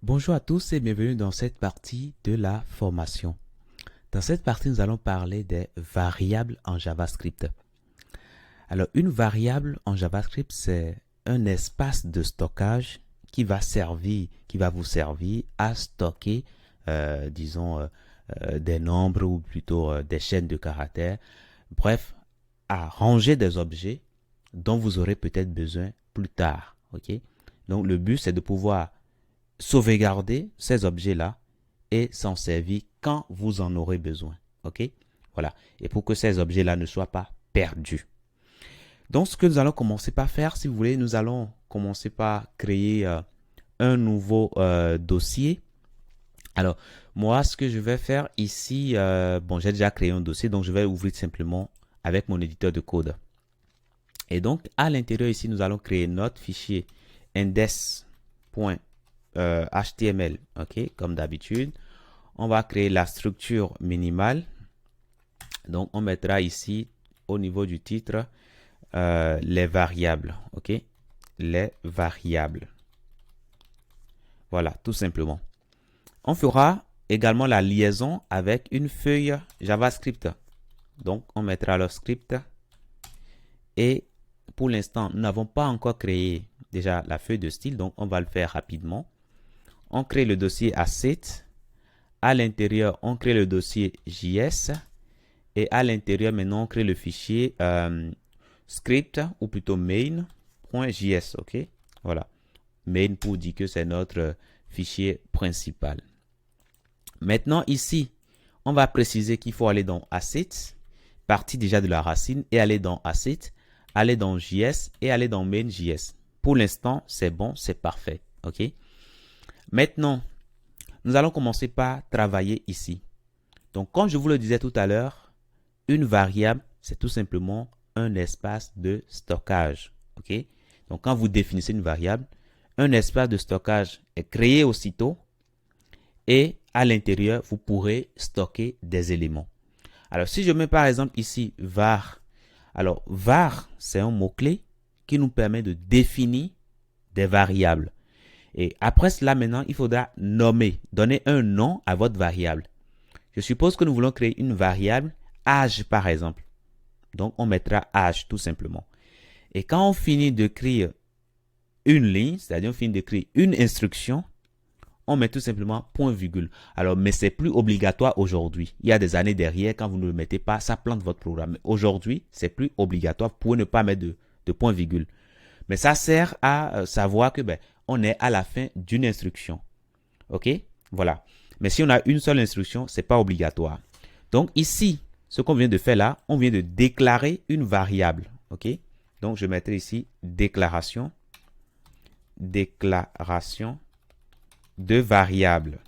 Bonjour à tous et bienvenue dans cette partie de la formation. Dans cette partie, nous allons parler des variables en JavaScript. Alors, une variable en JavaScript, c'est un espace de stockage qui va vous servir à stocker, des nombres ou plutôt des chaînes de caractères. Bref, à ranger des objets dont vous aurez peut-être besoin plus tard. Ok? Donc, le but, c'est de pouvoir sauvegarder ces objets-là et s'en servir quand vous en aurez besoin. OK? Voilà. Et pour que ces objets-là ne soient pas perdus. Donc, ce que nous allons commencer par faire, si vous voulez, nous allons commencer par créer un nouveau dossier. Alors, moi, ce que je vais faire ici, j'ai déjà créé un dossier, donc je vais ouvrir simplement avec mon éditeur de code. Et donc, à l'intérieur ici, nous allons créer notre fichier index.html, ok, comme d'habitude. On va créer la structure minimale. Donc, on mettra ici, au niveau du titre, les variables, ok, les variables. Voilà, tout simplement. On fera également la liaison avec une feuille JavaScript. Donc, on mettra le script. Et pour l'instant, nous n'avons pas encore créé déjà la feuille de style, donc on va le faire rapidement. On crée le dossier asset. À l'intérieur, on crée le dossier JS. Et à l'intérieur, maintenant, on crée le fichier script ou plutôt main.js. Ok, voilà. Main pour dire que c'est notre fichier principal. Maintenant, ici, on va préciser qu'il faut aller dans Assets, partir déjà de la racine et aller dans Assets, aller dans JS et aller dans Main.js. Pour l'instant, c'est bon, c'est parfait. Ok. Maintenant, nous allons commencer par travailler ici. Donc, comme je vous le disais tout à l'heure, une variable, c'est tout simplement un espace de stockage. Ok. Donc, quand vous définissez une variable, un espace de stockage est créé aussitôt et à l'intérieur, vous pourrez stocker des éléments. Alors, si je mets par exemple ici var, alors var, c'est un mot-clé qui nous permet de définir des variables. Et après cela, maintenant, il faudra nommer, donner un nom à votre variable. Je suppose que nous voulons créer une variable âge, par exemple. Donc, on mettra âge, tout simplement. Et quand on finit d'écrire une ligne, c'est-à-dire on finit d'écrire une instruction, on met tout simplement point virgule. Alors, mais c'est plus obligatoire aujourd'hui. Il y a des années derrière, quand vous ne le mettez pas, ça plante votre programme. Aujourd'hui, c'est plus obligatoire. Vous pouvez ne pas mettre de point virgule. Mais ça sert à savoir que on est à la fin d'une instruction. OK? Voilà. Mais si on a une seule instruction, c'est pas obligatoire. Donc ici, ce qu'on vient de faire là, on vient de déclarer une variable. OK? Donc je mettrai ici déclaration de variable.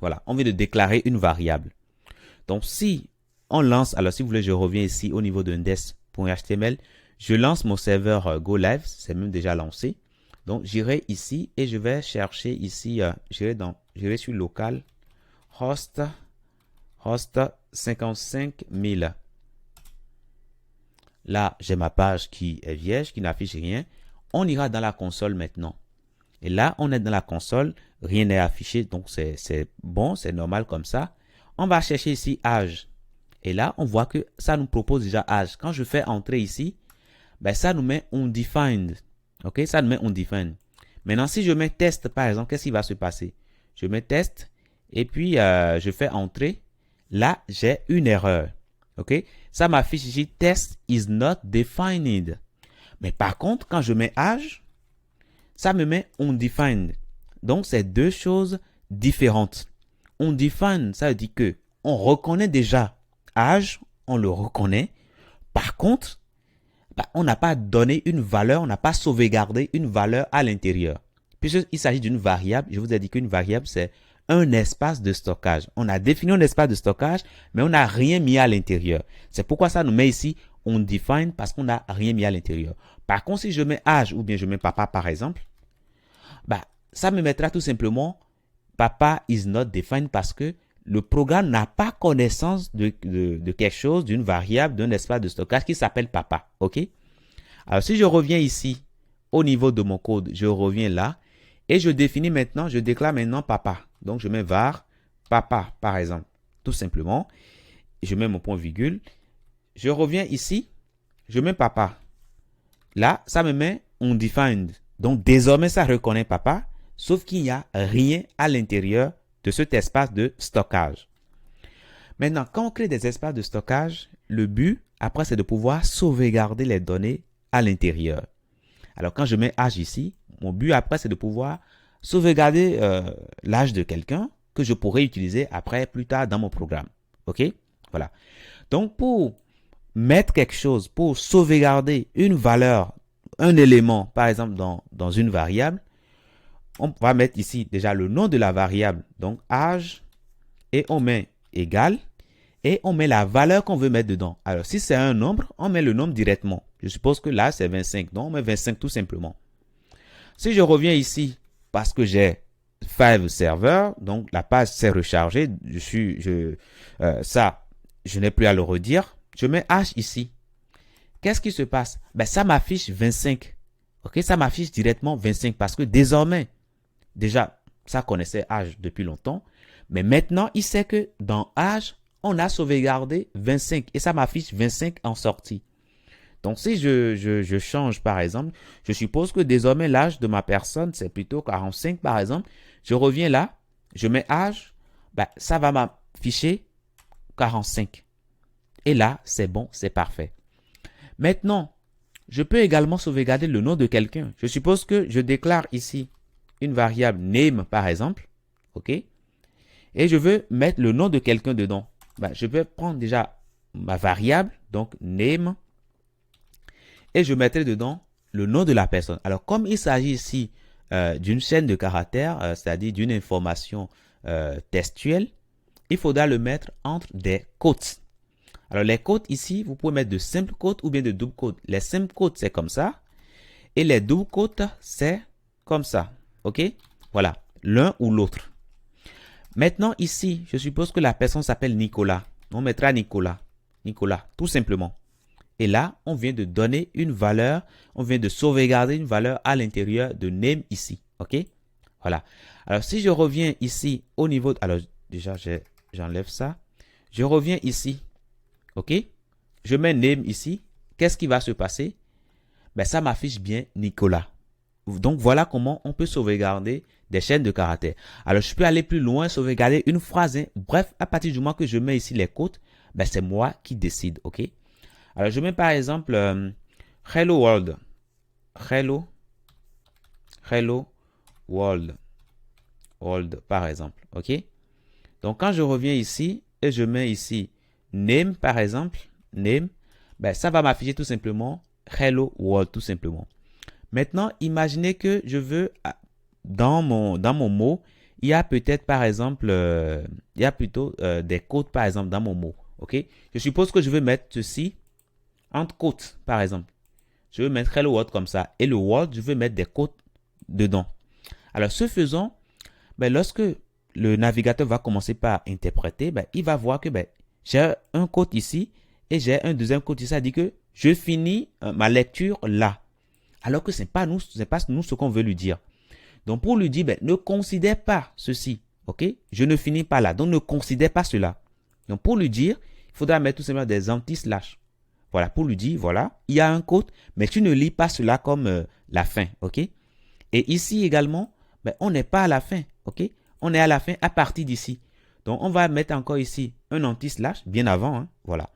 Voilà, on vient de déclarer une variable. Donc si on lance, alors si vous voulez, je reviens ici au niveau de index.html, je lance mon serveur Go Live, c'est même déjà lancé. Donc j'irai ici et je vais chercher ici, j'irai sur local host 55 000. Là, j'ai ma page qui est vierge, qui n'affiche rien. On ira dans la console maintenant. Et là, on est dans la console, rien n'est affiché, donc c'est bon, c'est normal comme ça. On va chercher ici âge. Et là, on voit que ça nous propose déjà âge. Quand je fais entrer ici, ça nous met undefined. Ok, ça nous met undefined. Maintenant, si je mets test, par exemple, qu'est-ce qui va se passer? Je mets test et puis je fais entrer. Là, j'ai une erreur. Ok, ça m'affiche ici test is not defined. Mais par contre, quand je mets âge, ça me met undefined. Donc, c'est deux choses différentes. Undefined, ça veut dire que on reconnaît déjà âge, on le reconnaît. Par contre, on n'a pas donné une valeur, on n'a pas sauvegardé une valeur à l'intérieur. Puisqu'il s'agit d'une variable, je vous ai dit qu'une variable, c'est un espace de stockage. On a défini un espace de stockage, mais on n'a rien mis à l'intérieur. C'est pourquoi ça nous met ici undefined, parce qu'on n'a rien mis à l'intérieur. Par contre, si je mets âge ou bien je mets papa, par exemple, ça me mettra tout simplement papa is not defined parce que le programme n'a pas connaissance de quelque chose, d'une variable, d'un espace de stockage qui s'appelle papa. OK? Alors, si je reviens ici, au niveau de mon code, je reviens là Et je définis maintenant, je déclare maintenant papa. Donc, je mets var papa, par exemple, tout simplement. Je mets mon point virgule. Je reviens ici, je mets papa. Là, ça me met undefined. Donc, désormais, ça reconnaît papa, sauf qu'il n'y a rien à l'intérieur de cet espace de stockage. Maintenant, quand on crée des espaces de stockage, le but, après, c'est de pouvoir sauvegarder les données à l'intérieur. Alors, quand je mets âge ici, mon but après, c'est de pouvoir sauvegarder l'âge de quelqu'un que je pourrais utiliser après, plus tard dans mon programme. OK? Voilà. Donc, pour mettre quelque chose, pour sauvegarder une valeur, un élément, par exemple, dans une variable, on va mettre ici déjà le nom de la variable, donc âge, et on met égal, et on met la valeur qu'on veut mettre dedans. Alors, si c'est un nombre, on met le nombre directement. Je suppose que là, c'est 25, donc on met 25 tout simplement. Si je reviens ici, parce que j'ai Five serveurs, donc la page s'est rechargée, ça, je n'ai plus à le redire. Je mets H ici. Qu'est-ce qui se passe? Ben, ça m'affiche 25. Ok, ça m'affiche directement 25 parce que désormais, déjà, ça connaissait H depuis longtemps, mais maintenant, il sait que dans H, on a sauvegardé 25 et ça m'affiche 25 en sortie. Donc, si je change, par exemple, je suppose que désormais, l'âge de ma personne, c'est plutôt 45, par exemple. Je reviens là, je mets âge, ben, ça va m'afficher 45. Et là, c'est bon, c'est parfait. Maintenant, je peux également sauvegarder le nom de quelqu'un. Je suppose que je déclare ici une variable name, par exemple. OK? Et je veux mettre le nom de quelqu'un dedans. Ben, je vais prendre déjà ma variable, donc name. Et je mettrai dedans le nom de la personne. Alors, comme il s'agit ici d'une chaîne de caractères, c'est-à-dire d'une information textuelle, il faudra le mettre entre des quotes. Alors, les quotes ici, vous pouvez mettre de simples quotes ou bien de doubles quotes. Les simples quotes, c'est comme ça. Et les doubles quotes, c'est comme ça. OK? Voilà, l'un ou l'autre. Maintenant, ici, je suppose que la personne s'appelle Nicolas. On mettra Nicolas. Nicolas, tout simplement. Et là, on vient de donner une valeur, on vient de sauvegarder une valeur à l'intérieur de name ici. OK? Voilà. Alors, si je reviens ici au niveau... Alors, déjà, j'enlève ça. Je reviens ici. OK? Je mets name ici. Qu'est-ce qui va se passer? Ben, ça m'affiche bien Nicolas. Donc, voilà comment on peut sauvegarder des chaînes de caractères. Alors, je peux aller plus loin, sauvegarder une phrase. Hein. Bref, à partir du moment que je mets ici les quotes, ben, c'est moi qui décide. OK? Alors, je mets par exemple Hello World. Hello World. World, par exemple. OK? Donc, quand je reviens ici et je mets ici name, par exemple, name, ben, ça va m'afficher tout simplement Hello World, tout simplement. Maintenant, imaginez que je veux, dans mon mot, il y a peut-être, par exemple, il y a plutôt des codes, par exemple, dans mon mot. OK? Je suppose que je veux mettre ceci entre quotes, par exemple. Je veux mettre Hello World comme ça. Et le World, je veux mettre des quotes dedans. Alors, ce faisant, ben, lorsque le navigateur va commencer par interpréter, ben, il va voir que ben, j'ai un quote ici et j'ai un deuxième quote ici. Ça dit que je finis ma lecture là. Alors que ce n'est pas nous ce qu'on veut lui dire. Donc, pour lui dire, ben, ne considère pas ceci. OK? Je ne finis pas là. Donc, ne considère pas cela. Donc, pour lui dire, il faudra mettre tout simplement des anti-slash. Voilà, pour lui dire, voilà, il y a un quote, mais tu ne lis pas cela comme la fin, ok? Et ici également, ben, on n'est pas à la fin, ok? On est à la fin à partir d'ici. Donc, on va mettre encore ici un anti-slash, bien avant, hein, voilà.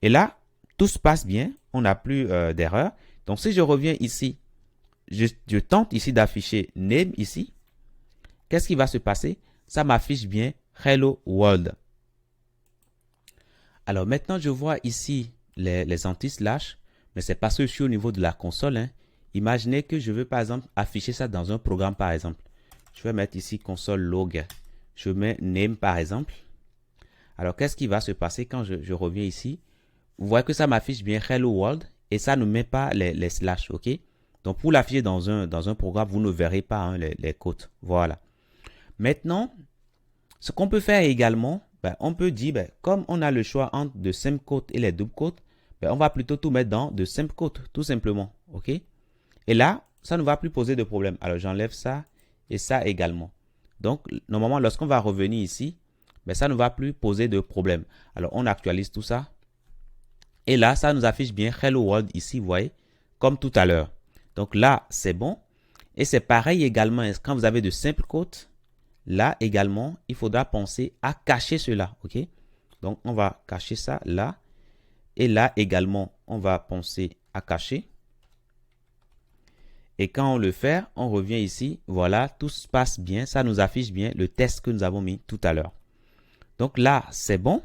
Et là, tout se passe bien, on n'a plus d'erreur. Donc, si je reviens ici, je tente ici d'afficher name ici. Qu'est-ce qui va se passer? Ça m'affiche bien Hello World. Alors, maintenant, je vois ici les anti-slash, mais c'est parce que je suis au niveau de la console. Hein. Imaginez que je veux par exemple afficher ça dans un programme par exemple. Je vais mettre ici console log. Je mets name par exemple. Alors qu'est-ce qui va se passer quand je reviens ici? Vous voyez que ça m'affiche bien Hello World et ça ne met pas les slash, ok? Donc pour l'afficher dans un programme, vous ne verrez pas hein, les quotes. Voilà. Maintenant, ce qu'on peut faire également, ben, on peut dire, ben, comme on a le choix entre de simple quotes et les doubles quotes, ben, on va plutôt tout mettre dans de simple quotes, tout simplement. OK? Et là, ça ne va plus poser de problème. Alors, j'enlève ça et ça également. Donc, normalement, lorsqu'on va revenir ici, ben, ça ne va plus poser de problème. Alors, on actualise tout ça. Et là, ça nous affiche bien Hello World ici, vous voyez, comme tout à l'heure. Donc là, c'est bon. Et c'est pareil également, quand vous avez de simples quotes, là également, il faudra penser à cacher cela, ok? Donc, on va cacher ça là. Et là également, on va penser à cacher. Et quand on le fait, on revient ici. Voilà, tout se passe bien. Ça nous affiche bien le test que nous avons mis tout à l'heure. Donc là, c'est bon.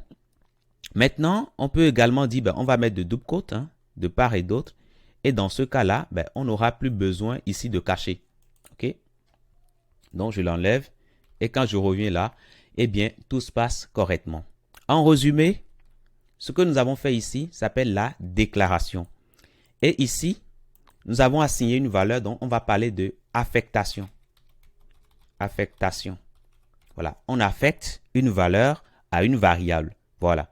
Maintenant, on peut également dire, ben, on va mettre de double quotes, hein, de part et d'autre. Et dans ce cas-là, ben, on n'aura plus besoin ici de cacher. OK? Donc, je l'enlève. Et quand je reviens là, eh bien, tout se passe correctement. En résumé, ce que nous avons fait ici s'appelle la déclaration. Et ici, nous avons assigné une valeur dont on va parler de affectation. Affectation. Voilà, on affecte une valeur à une variable. Voilà.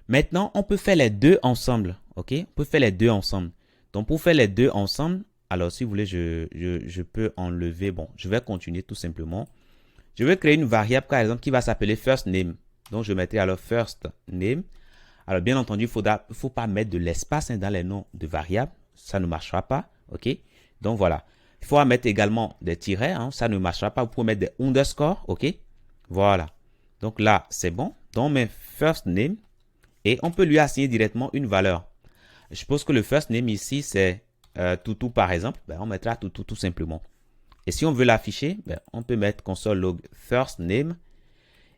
Maintenant, on peut faire les deux ensemble. OK? On peut faire les deux ensemble. Donc, pour faire les deux ensemble, alors si vous voulez, je peux enlever. Bon, je vais continuer tout simplement. Je vais créer une variable, par exemple, qui va s'appeler first name. Donc, je mettrai alors first name. Alors, bien entendu, il ne faut pas mettre de l'espace dans les noms de variables. Ça ne marchera pas. OK? Donc, voilà. Il faudra mettre également des tirets. Hein, ça ne marchera pas. Vous pouvez mettre des underscores. OK? Voilà. Donc, là, c'est bon. Donc, on met first name. Et on peut lui assigner directement une valeur. Je suppose que le first name ici, c'est toutou par exemple. Ben, on mettra toutou tout simplement. Et si on veut l'afficher, ben, on peut mettre console log first name.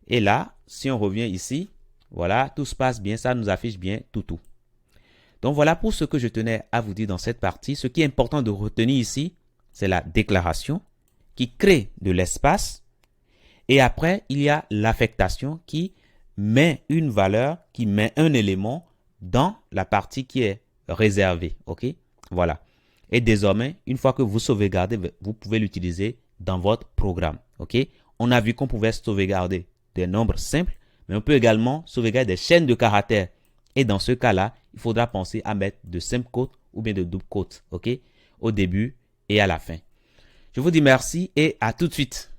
Et là, si on revient ici, voilà, tout se passe bien, ça nous affiche bien toutou. Donc voilà pour ce que je tenais à vous dire dans cette partie. Ce qui est important de retenir ici, c'est la déclaration qui crée de l'espace. Et après, il y a l'affectation qui met une valeur, qui met un élément dans la partie qui est réservée. OK? Voilà. Et désormais, une fois que vous sauvegardez, vous pouvez l'utiliser dans votre programme. OK? On a vu qu'on pouvait sauvegarder des nombres simples, mais on peut également sauvegarder des chaînes de caractères. Et dans ce cas-là, il faudra penser à mettre de simples quotes ou bien de doubles quotes. OK? Au début et à la fin. Je vous dis merci et à tout de suite.